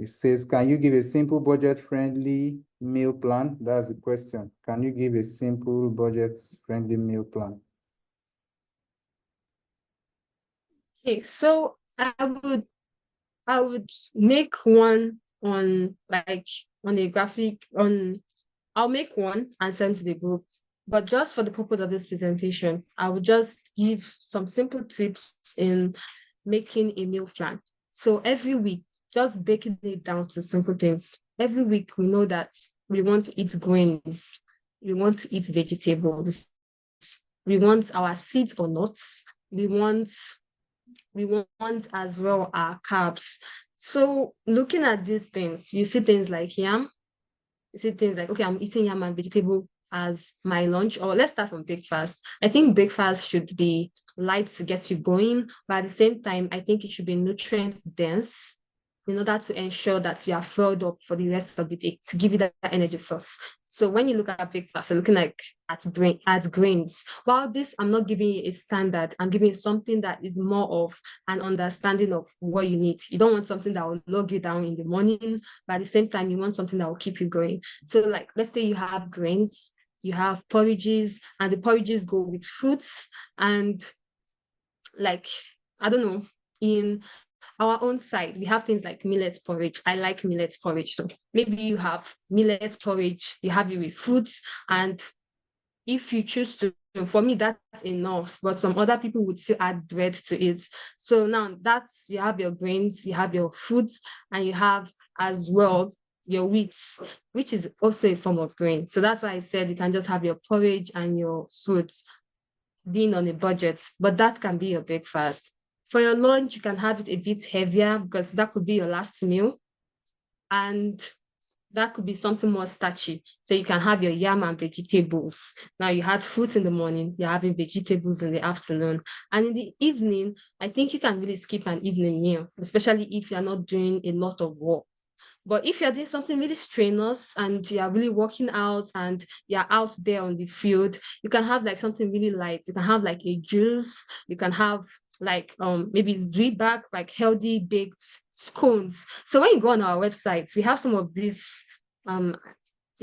It says, can you give a simple budget-friendly meal plan? That's the question. Can you give a simple budget-friendly meal plan? Okay, so I would make one on like on a graphic on I'll make one and send to the group. But just for the purpose of this presentation, I would just give some simple tips in making a meal plan. So every week, just breaking it down to simple things. Every week, we know that we want to eat grains, we want to eat vegetables, we want our seeds or nuts, we want as well our carbs. So looking at these things, you see things like yam, you see things like, okay, I'm eating yam and vegetable as my lunch, or let's start from breakfast. I think breakfast should be light to get you going, but at the same time, I think it should be nutrient dense in order to ensure that you are filled up for the rest of the day to give you that energy source. So when you look at breakfast, you're looking like at grains. While this, I'm not giving you a standard, I'm giving you something that is more of an understanding of what you need. You don't want something that will log you down in the morning, but at the same time, you want something that will keep you going. So like, let's say you have grains, you have porridges, and the porridges go with fruits and like, I don't know, in our own side, we have things like millet porridge. I like millet porridge. So maybe you have millet porridge, you have it with fruits, and if you choose to, for me, that's enough. But some other people would still add bread to it. So now that's, you have your grains, you have your fruits, and you have as well your wheats, which is also a form of grain. So that's why I said you can just have your porridge and your fruits being on a budget, but that can be your breakfast. For your lunch, you can have it a bit heavier because that could be your last meal. And that could be something more starchy. So you can have your yam and vegetables. Now you had fruits in the morning, you're having vegetables in the afternoon. And in the evening, I think you can really skip an evening meal, especially if you're not doing a lot of work. But if you're doing something really strenuous and you're really working out and you're out there on the field, you can have like something really light. You can have like a juice. You can have like maybe Zwieback, like healthy baked scones. So when you go on our website, we have some of these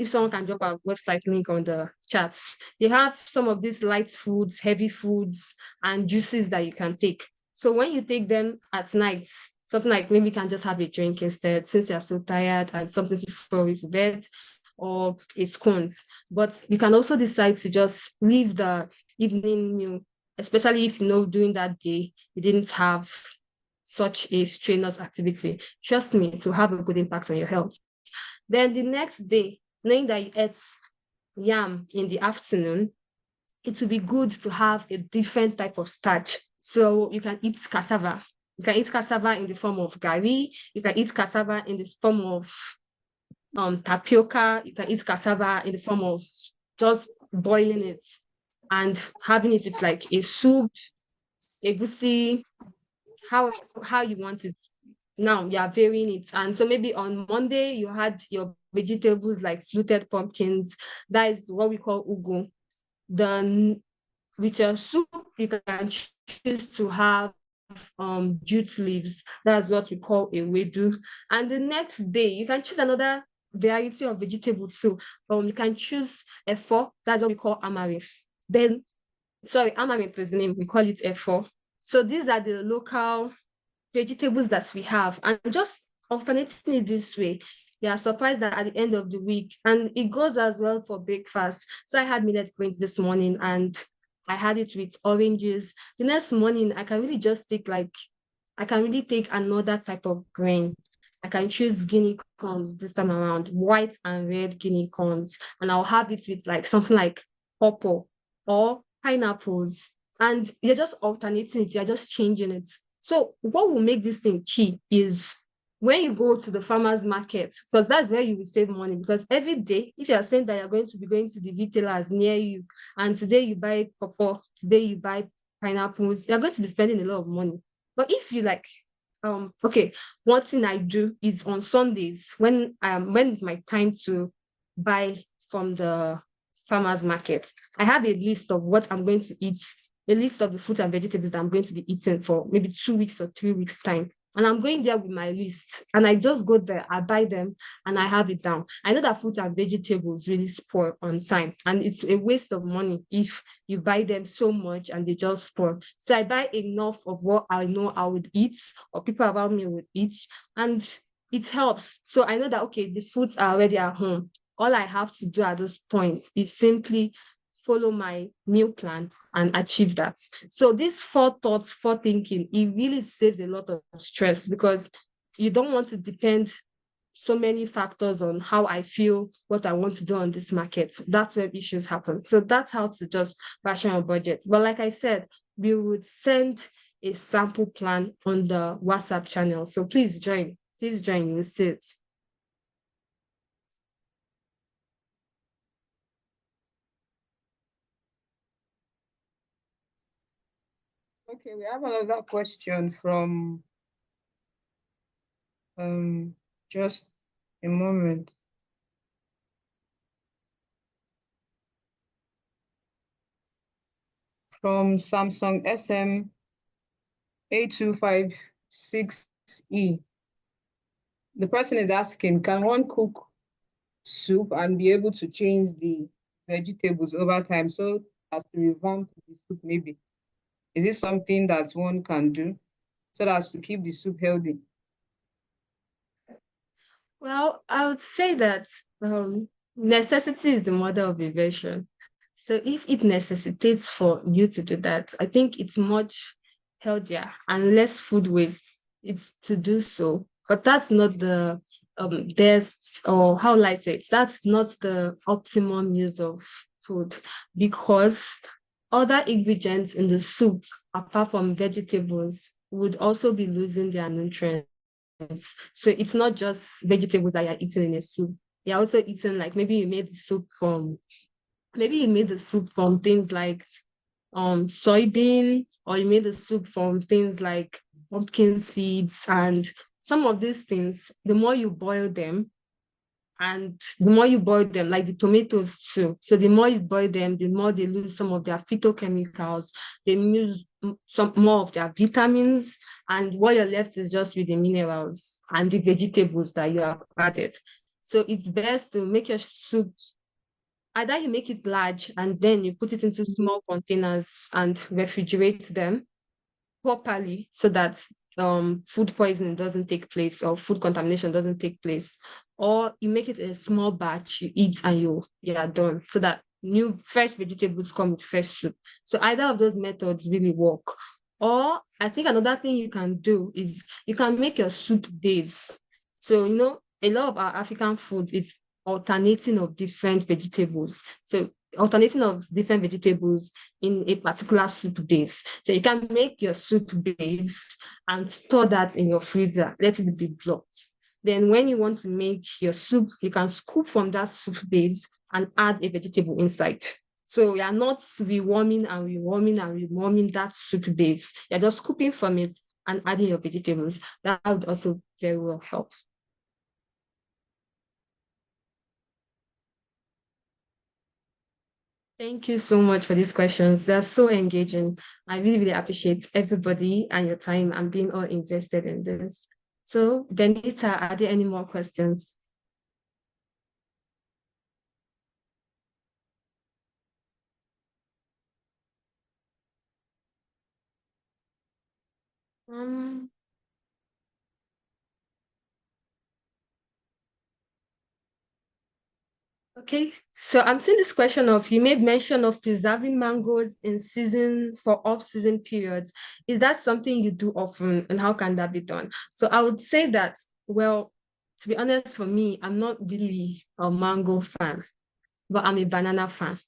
if someone can drop our website link on the chats, they have some of these light foods, heavy foods, and juices that you can take. So when you take them at night, something like maybe you can just have a drink instead, since you're so tired, and something before you bed, or it's scones. But you can also decide to just leave the evening meal, especially if you know during that day you didn't have such a strenuous activity. Trust me, it will have a good impact on your health. Then the next day, knowing that you ate yam in the afternoon, it will be good to have a different type of starch. So you can eat cassava. You can eat cassava in the form of gari. You can eat cassava in the form of tapioca. You can eat cassava in the form of just boiling it and having it with like a soup, a goosey, how you want it. Now you are varying it. And so maybe on Monday you had your vegetables like fluted pumpkins. That is what we call ugu. Then with your soup, you can choose to have jute leaves. That's what we call a wedu. And the next day, you can choose another variety of vegetable too. You can choose a four. That's what we call amaranth. Then, sorry, amaranth is the name. We call it a four. So these are the local vegetables that we have, and just alternating it this way, you are surprised that at the end of the week, and it goes as well for breakfast. So I had millet grains this morning, and I had it with oranges. The next morning, I can really just take I can really take another type of grain. I can choose guinea corns this time around, white and red guinea corns, and I'll have it with like something like purple or pineapples. And you're just alternating it, you're just changing it. So what will make this thing key is when you go to the farmer's market, because that's where you will save money. Because every day, if you are saying that you're going to be going to the retailers near you, and today you buy pawpaw, today you buy pineapples, you're going to be spending a lot of money. But if you like, okay, one thing I do is on Sundays when it's my time to buy from the farmer's market, I have a list of what I'm going to eat, a list of the fruits and vegetables that I'm going to be eating for maybe 2 weeks or 3 weeks time. And I'm going there with my list, and I just go there, I buy them, and I have it down. I know that fruits and vegetables really spoil on time, and it's a waste of money if you buy them so much and they just spoil. So I buy enough of what I know I would eat, or people around me would eat, and it helps. So I know that, okay, the foods are already at home. All I have to do at this point is simply follow my meal plan and achieve that. So these four thoughts, four thinking, it really saves a lot of stress, because you don't want to depend so many factors on how I feel, what I want to do on this market. That's where issues happen. So that's how to just ration your budget. But like I said, we would send a sample plan on the WhatsApp channel. So please join. Please join. You will see it. Okay, we have another question from just a moment. From Samsung SM8256E. The person is asking, can one cook soup and be able to change the vegetables over time so as to revamp the soup maybe? Is it something that one can do so as to keep the soup healthy? Well, I would say that necessity is the mother of invention. So if it necessitates for you to do that, I think it's much healthier and less food waste. It's to do so. But that's not the best, or how will I say it? That's not the optimum use of food, because other ingredients in the soup, apart from vegetables, would also be losing their nutrients. So it's not just vegetables that you're eating in a soup. You're also eating, like, maybe you made the soup from things like soybean, or you made the soup from things like pumpkin seeds. And some of these things, the more you boil them, like the tomatoes too. So the more you boil them, the more they lose some of their phytochemicals, they lose some more of their vitamins, and what you're left is just with the minerals and the vegetables that you have added. So it's best to make your soup, either you make it large and then you put it into small containers and refrigerate them properly so that food poisoning doesn't take place or food contamination doesn't take place, or you make it a small batch, you eat and you are done, so that new fresh vegetables come with fresh soup. So either of those methods really work. Or I think another thing you can do is you can make your soup base. So a lot of our African food is alternating of different vegetables. So alternating of different vegetables in a particular soup base. So you can make your soup base and store that in your freezer, let it be blocked. Then when you want to make your soup, you can scoop from that soup base and add a vegetable inside. So you are not rewarming and rewarming and rewarming that soup base. You're just scooping from it and adding your vegetables. That would also very well help. Thank you so much for these questions. They're so engaging. I really, really appreciate everybody and your time and being all invested in this. So, Benita, are there any more questions? Um, Okay, so I'm seeing this question of, you made mention of preserving mangoes in season for off-season periods. Is that something you do often, and how can that be done? So I would say that, well, to be honest, for me, I'm not really a mango fan, but I'm a banana fan.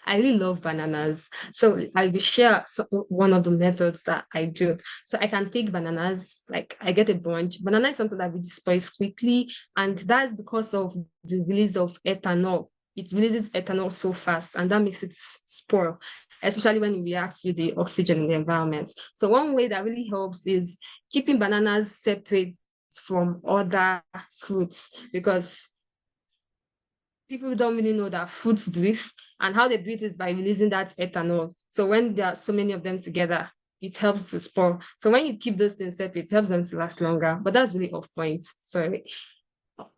I really love bananas. So I will share one of the methods that I do. So I can take bananas, like I get a bunch. Banana is something that will spoils quickly, and that's because of the release of ethanol. It releases ethanol so fast, and that makes it spoil, especially when it reacts with the oxygen in the environment. So one way that really helps is keeping bananas separate from other fruits, because people don't really know that fruits breathe, and how they breathe is by releasing that ethanol. So when there are so many of them together, it helps to spoil. So when you keep those things separate, it helps them to last longer. But that's really off point. Sorry.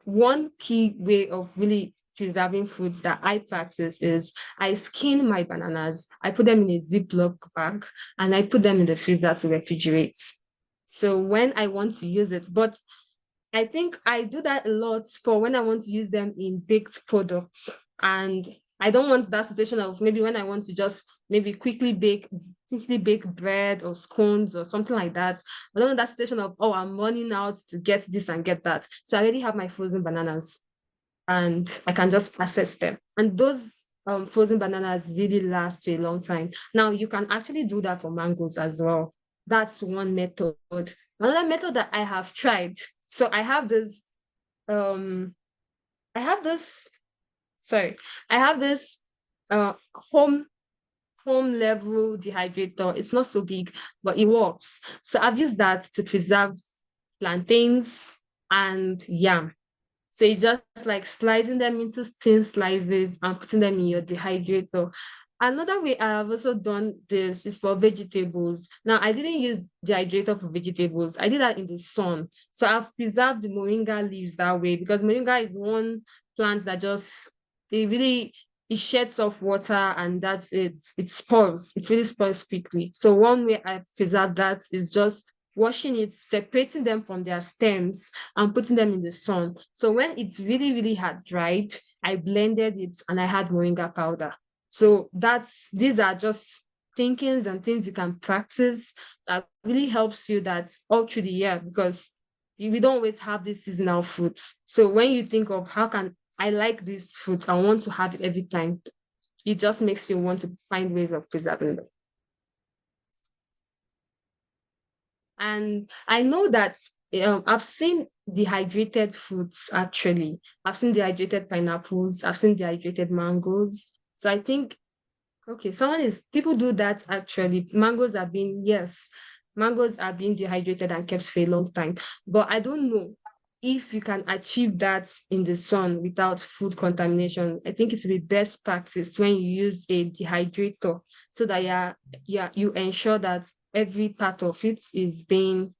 One key way of really preserving foods that I practice is I skin my bananas, I put them in a Ziploc bag, and I put them in the freezer to refrigerate. So when I want to use it, but I think I do that a lot for when I want to use them in baked products. And I don't want that situation of maybe when I want to just maybe quickly bake bread or scones or something like that. I don't want that situation of, oh, I'm running out to get this and get that. So I already have my frozen bananas and I can just access them. And those frozen bananas really last a long time. Now you can actually do that for mangoes as well. That's one method. Another method that I have tried. So I have this um I have this sorry, I have this uh home level dehydrator. It's not so big, but it works. So I've used that to preserve plantains and yam. So it's just like slicing them into thin slices and putting them in your dehydrator. Another way I have also done this is for vegetables. Now, I didn't use dehydrator for vegetables. I did that in the sun. So I've preserved the moringa leaves that way, because moringa is one plant that just, it sheds off water, and that's it. It spoils. It really spoils quickly. So one way I preserve that is just washing it, separating them from their stems, and putting them in the sun. So when it's really, really had dried, I blended it and I had moringa powder. So these are just thinkings and things you can practice that really helps you that all through the year, because we don't always have these seasonal fruits. So when you think of how can I like this fruit, I want to have it every time, it just makes you want to find ways of preserving them. And I know that I've seen dehydrated fruits actually. I've seen dehydrated pineapples, I've seen dehydrated mangoes. So I think, okay, people do that actually. Mangoes are being dehydrated and kept for a long time. But I don't know if you can achieve that in the sun without food contamination. I think it's the best practice when you use a dehydrator, so that you ensure that every part of it is being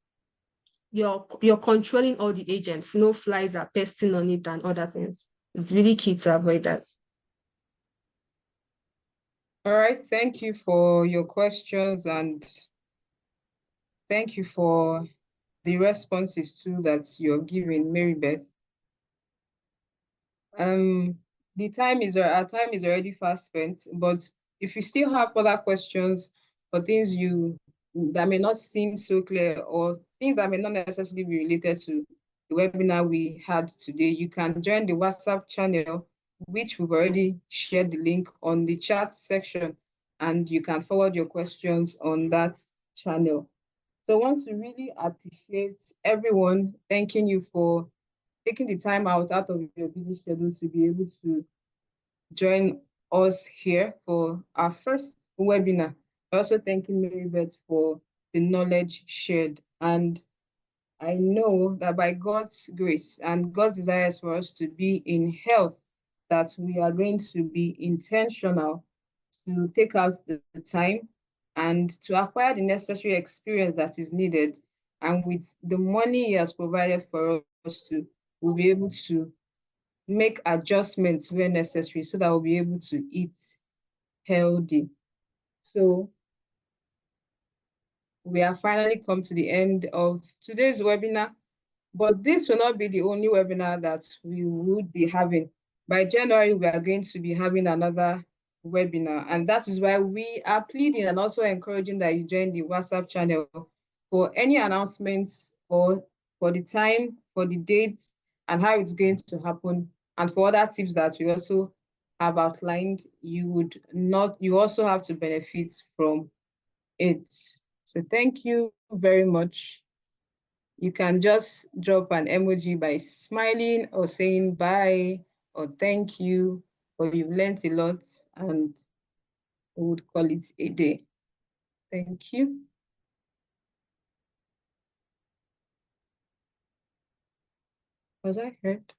you're controlling all the agents. No flies are pasting on it and other things. It's really key to avoid that. All right, thank you for your questions and thank you for the responses too that you're giving, Mary Beth. Our time is already fast spent, but if you still have further questions or things that may not seem so clear or things that may not necessarily be related to the webinar we had today, you can join the WhatsApp channel, which we've already shared the link on the chat section, and you can forward your questions on that channel. So I want to really appreciate everyone, thanking you for taking the time out of your busy schedule to be able to join us here for our first webinar. Also thanking Mary Beth for the knowledge shared. And I know that by God's grace and God's desires for us to be in health, that we are going to be intentional to take out the time and to acquire the necessary experience that is needed. And with the money He has provided for us to, we'll be able to make adjustments where necessary so that we'll be able to eat healthy. So we have finally come to the end of today's webinar, but this will not be the only webinar that we would be having. By January, we are going to be having another webinar, and that is why we are pleading and also encouraging that you join the WhatsApp channel for any announcements or for the time, for the dates, and how it's going to happen, and for other tips that we also have outlined. You also have to benefit from it. So thank you very much. You can just drop an emoji by smiling or saying bye or thank you, or you've learned a lot, and we would call it a day. Thank you. Was I heard?